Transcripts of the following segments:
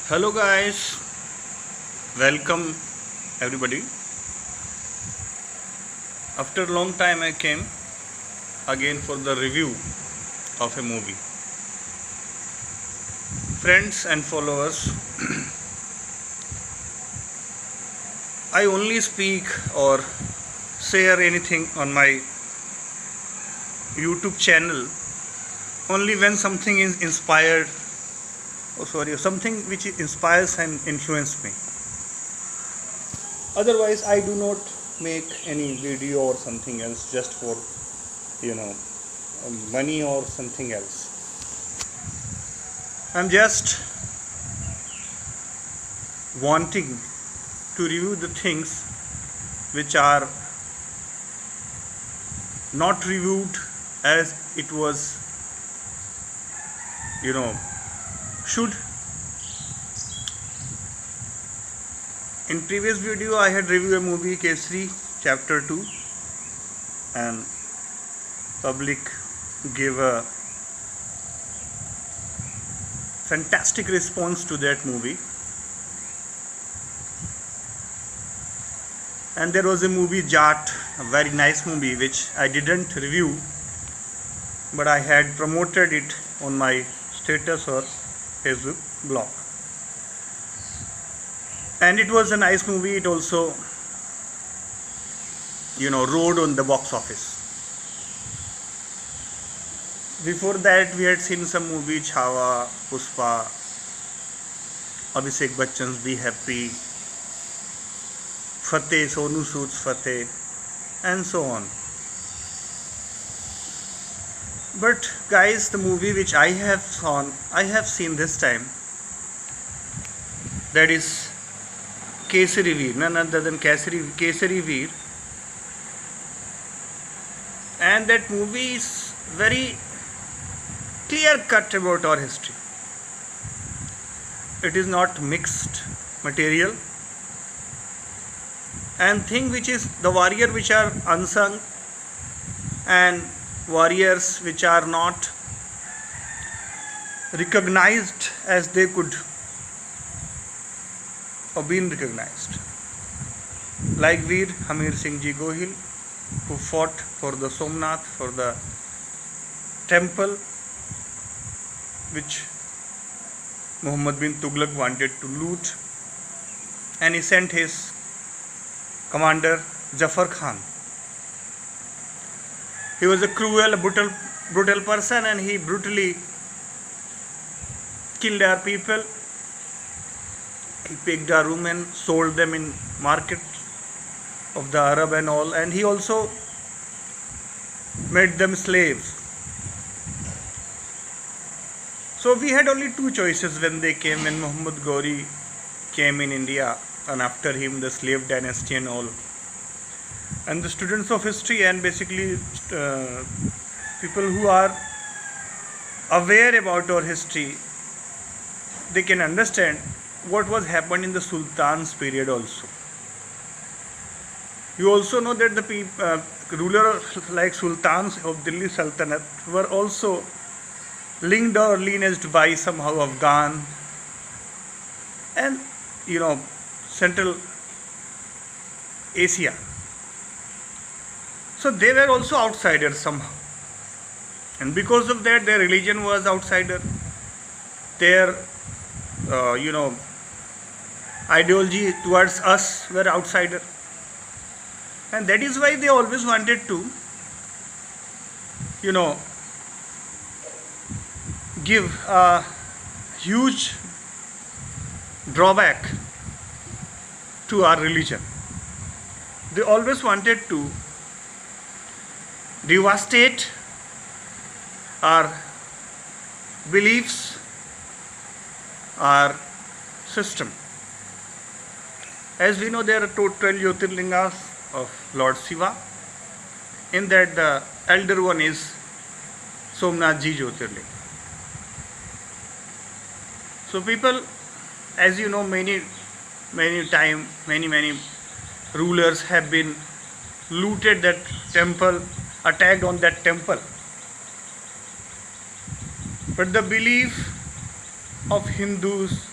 Hello guys, welcome everybody. After a long time I came again for the review of a movie. Friends and followers, I only speak or share anything on my YouTube channel only when something is inspired something which inspires and influences me. Otherwise I do not make any video or something else just for you know money or something else. I'm just wanting to review the things which are not reviewed as it was should. In previous video I had reviewed a movie Kesari chapter 2 and public gave a fantastic response to that movie. And there was a movie Jat, a very nice movie which I didn't review, but I had promoted it on my status or Facebook blog. And it was a nice movie. It also rode on the box office. Before that we had seen some movie Chhawa, Puspa, Abhishek Bachchan's Be Happy, Fateh, Sonu Sood's Fateh, and so on. But guys, the movie which I have seen this time, that is Kesari Veer, none other than Kesari Veer. And that movie is very clear cut about our history. It is not mixed material. And thing which is the warrior which are unsung and warriors which are not recognized as they could have been recognized, like veer Hameer Singh ji Gohil, who fought for the Somnath, for the temple which Muhammad bin Tughlaq wanted to loot, and he sent his commander Jafar Khan. He was a cruel, brutal person, and he brutally killed our people. He picked our women, sold them in market of the Arab and all, and he also made them slaves. So we had only two choices when Muhammad Ghori came in India, and after him the slave dynasty and all. And the students of history and basically people who are aware about our history, they can understand what was happened in the Sultan's period also. You also know that the rulers like Sultans of Delhi Sultanate were also linked or lineaged by somehow Afghan and Central Asia. So they were also outsiders somehow, and because of that their religion was outsider, their ideology towards us were outsider, and that is why they always wanted to give a huge drawback to our religion. They always wanted to devastate our beliefs, our system. As we know, there are 12 Jyotirlingas of Lord Shiva. In that, the elder one is Somnath ji Jyotirling. So people, as you know, many rulers have been looted that temple, attacked on that temple. But the belief of Hindus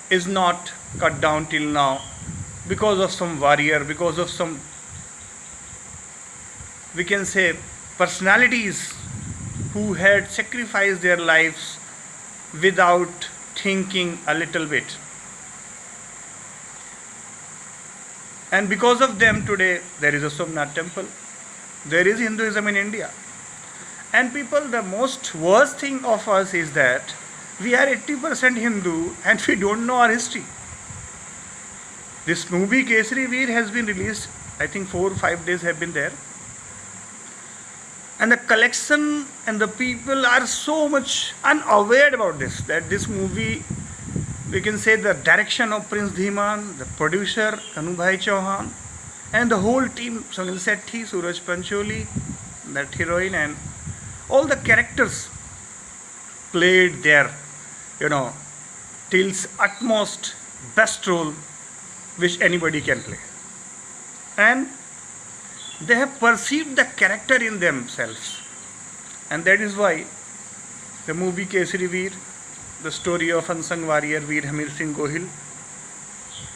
is not cut down till now because of some warrior, because of some, we can say, personalities who had sacrificed their lives without thinking a little bit. And because of them today there is a Somnath temple, there is Hinduism in India. And people, the most worst thing of us is that we are 80% Hindu and we don't know our history. This movie Kesari Veer has been released, I think 4 or 5 days have been there. And the collection and the people are so much unaware about this, that this movie, we can say the direction of Prince Dhiman, the producer Kanubhai Chauhan, and the whole team, Sunil Sethi, Suraj Pancholi, that heroine, and all the characters played their, till utmost best role which anybody can play. And they have perceived the character in themselves. And that is why the movie Kesari Veer, the story of unsung warrior Veer Hameer Singh Gohil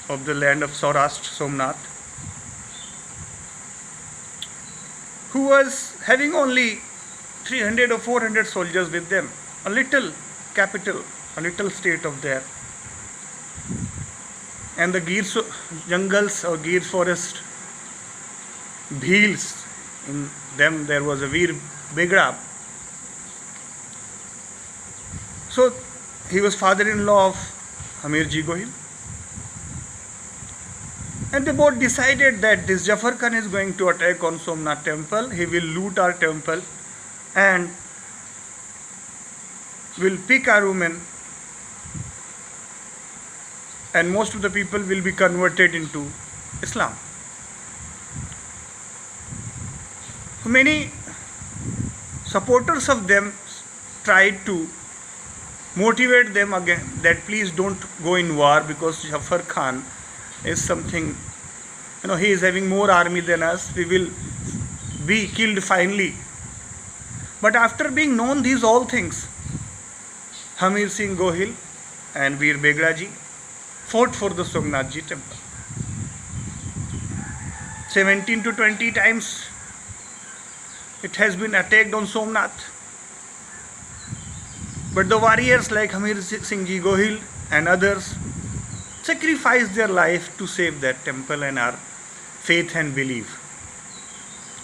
of the land of Saurashtra, Somnath, who was having only 300 or 400 soldiers with them, a little capital, a little state of there. And the Gir jungles or Gir forest, bheels, in them there was a veer begra. So he was father-in-law of Hameer Ji Gohil. And they both decided that this Jafar Khan is going to attack on Somnath temple, he will loot our temple and will pick our women, and most of the people will be converted into Islam. Many supporters of them tried to motivate them again that please don't go in war, because Jafar Khan is something, he is having more army than us, we will be killed finally. But after being known these all things, Hameer Singh Gohil and Veer Vegdaji fought for the Somnath Ji temple. 17 to 20 times it has been attacked on Somnath. But the warriors like Hameer Singh Ji Gohil and others sacrificed their life to save that temple and our faith and belief.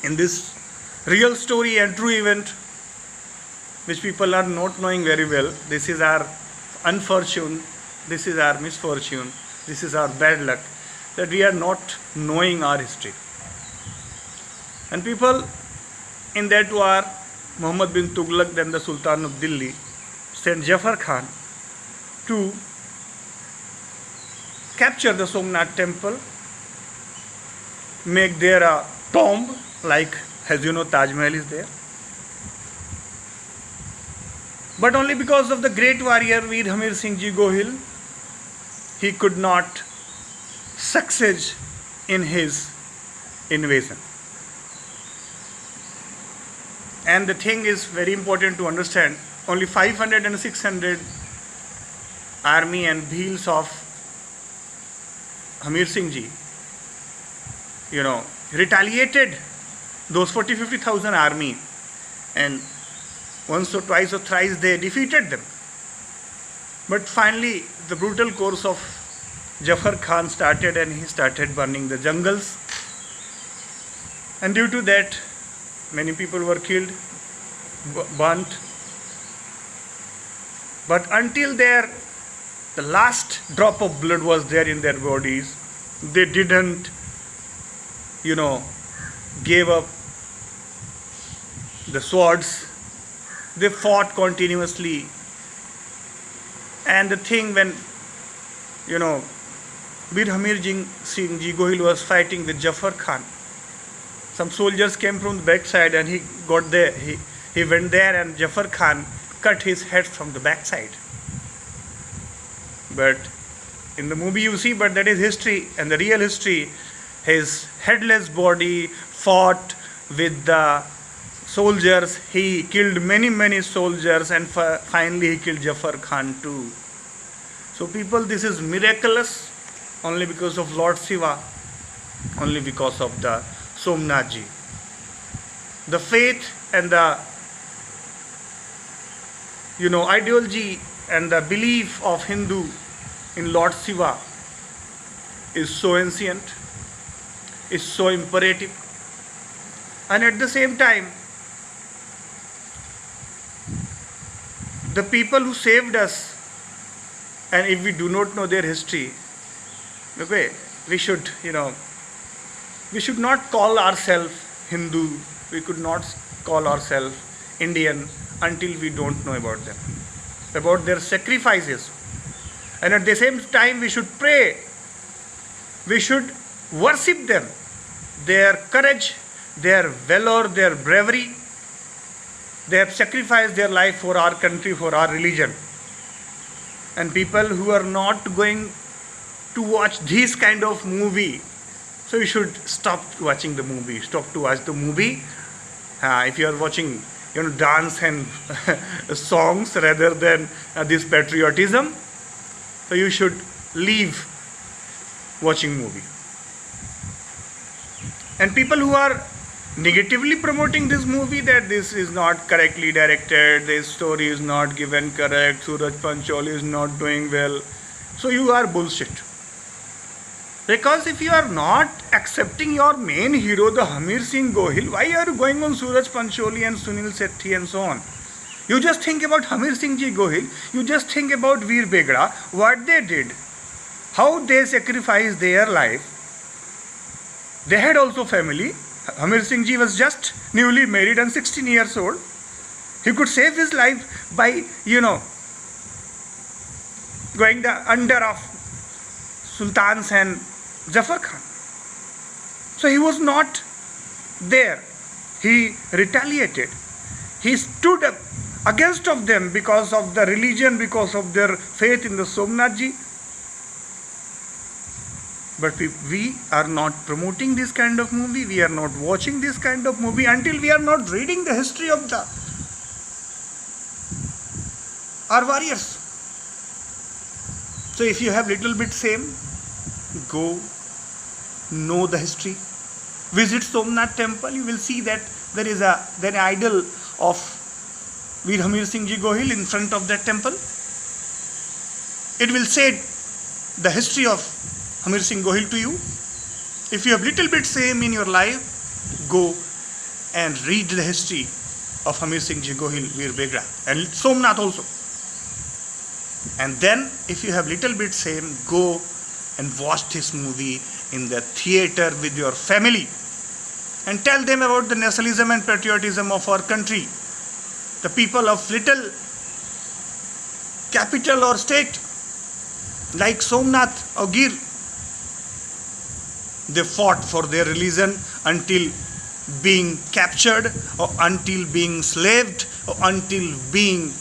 In this real story and true event, which people are not knowing very well, this is our unfortune, this is our misfortune, this is our bad luck, that we are not knowing our history. And people in that war, Muhammad bin Tughlaq, then the Sultan of Delhi, sent Jafar Khan to capture the Somnath temple, make there a tomb, like as you know Taj Mahal is there. But only because of the great warrior Veer Hameer Singh Ji Gohil, he could not succeed in his invasion. And the thing is very important to understand, only 500 and 600 army and bheels of Hameer Singh Ji, retaliated those 40,000-50,000 army, and once or twice or thrice they defeated them. But finally the brutal course of Jafar Khan started, and he started burning the jungles, and due to that many people were killed, burnt. But until the last drop of blood was there in their bodies, they didn't gave up the swords. They fought continuously. And the thing, when Veer Hameer Singh Ji Gohil was fighting with Jafar Khan, some soldiers came from the backside and he got there. He went there and Jafar Khan cut his head from the backside. But in the movie you see, but that is history, and the real history, his headless body fought with the soldiers. He killed many soldiers, and finally he killed Jafar Khan too. So people, this is miraculous only because of Lord Shiva, only because of the Somnath Ji. The faith and the ideology and the belief of Hindu in Lord Shiva is so ancient, is so imperative, and at the same time the people who saved us, and if we do not know their history, okay, we should not call ourselves Hindu, we could not call ourselves Indian until we don't know about them, about their sacrifices. And at the same time we should pray, we should worship them, their courage, their valor, their bravery. They have sacrificed their life for our country, for our religion. And people who are not going to watch this kind of movie, so you should stop watching the movie, stop to watch the movie. If you are watching dance and songs rather than this patriotism, so you should leave watching movie. And people who are negatively promoting this movie, that this is not correctly directed, this story is not given correct, Suraj Pancholi is not doing well, so you are bullshit. Because if you are not accepting your main hero, the Hameer Singh Gohil, why are you going on Suraj Pancholi and Sunil Sethi and so on? You just think about Hameer Singh Ji Gohil, you just think about Veer Begda, what they did, how they sacrificed their life. They had also family. Hameer Singh Ji was just newly married and 16 years old. He could save his life by, going the under of sultans and Jafar Khan. So he was not there. He retaliated. He stood up against of them because of the religion, because of their faith in the Somnath Ji. But we are not promoting this kind of movie, we are not watching this kind of movie until we are not reading the history of our warriors. So if you have little bit same, go know the history. Visit Somnath temple, you will see that there is an idol of Veer Hameer Singh Ji Gohil in front of that temple. It will say the history of Hameer Singh Gohil to you. If you have little bit same in your life, go and read the history of Hameer Singh Ji Gohil, Veer Begda, and Somnath also. And then if you have little bit same, go and watch this movie in the theater with your family and tell them about the nationalism and patriotism of our country. The people of little capital or state like Somnath or Gir, they fought for their religion until being captured or until being slaved or until being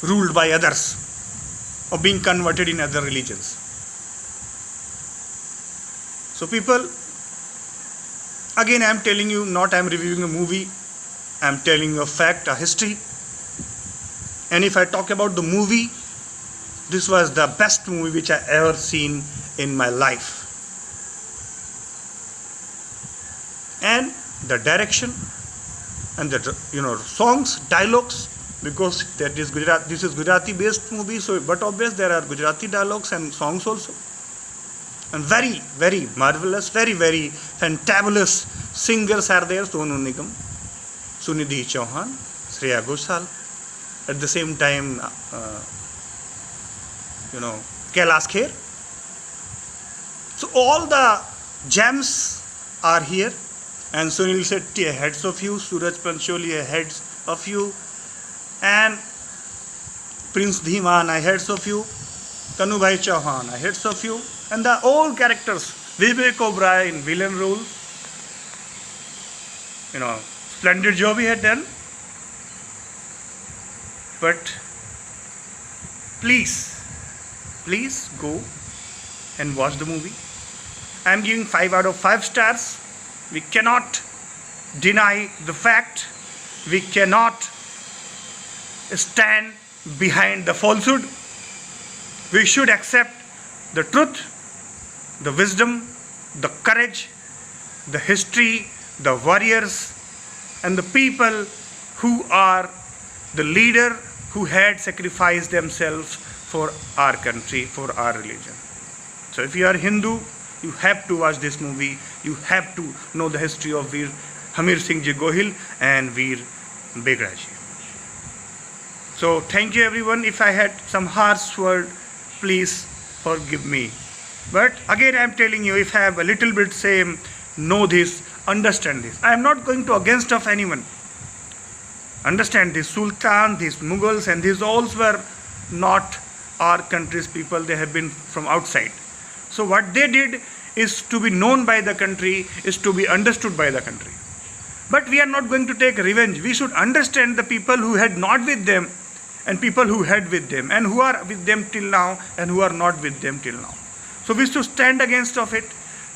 ruled by others or being converted in other religions. So people, again I am telling you, not I am reviewing a movie, I am telling you a fact, a history. And if I talk about the movie, this was the best movie which I ever seen in my life. And the direction and the songs, dialogues, because that is Gujarat, this is Gujarati based movie, so but obvious there are Gujarati dialogues and songs also. And very, very marvelous, very, very fantabulous singers are there. Sonu Nigam, Sunidhi Chauhan, Shreya Ghoshal. At the same time, Kailash Kher. So all the gems are here. And Sunil Sethi ahead of you, Suraj Pancholi ahead of you, and Prince Dhiman ahead of you, Kanubhai Chauhan ahead of you, and the all characters, Vivek Oberoi in villain role, splendid job he had done. But please go and watch the movie. I am giving 5 out of 5 stars. We cannot deny the fact. We cannot stand behind the falsehood. We should accept the truth, the wisdom, the courage, the history, the warriors, and the people who are the leader who had sacrificed themselves for our country, for our religion. So if you are Hindu, you have to watch this movie. You have to know the history of Veer Hameer Singh Ji Gohil and Veer Vegdaji. So thank you everyone. If I had some harsh word, please forgive me. But again I am telling you, if I have a little bit same, know this, understand this. I am not going to against of anyone. Understand this, Sultan, these Mughals and these all were not our country's people. They have been from outside. So what they did is to be known by the country, is to be understood by the country. But we are not going to take revenge. We should understand the people who had not with them and people who had with them and who are with them till now and who are not with them till now. So we should stand against of it.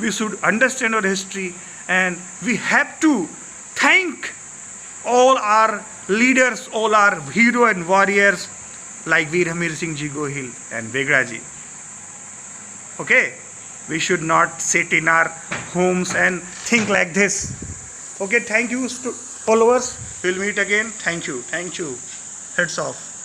We should understand our history, and we have to thank all our leaders, all our hero and warriors like Veer Hameer Singh Ji Gohil and Vegdaji. Okay, we should not sit in our homes and think like this. Okay, thank you followers. We'll meet again. Thank you. Heads off.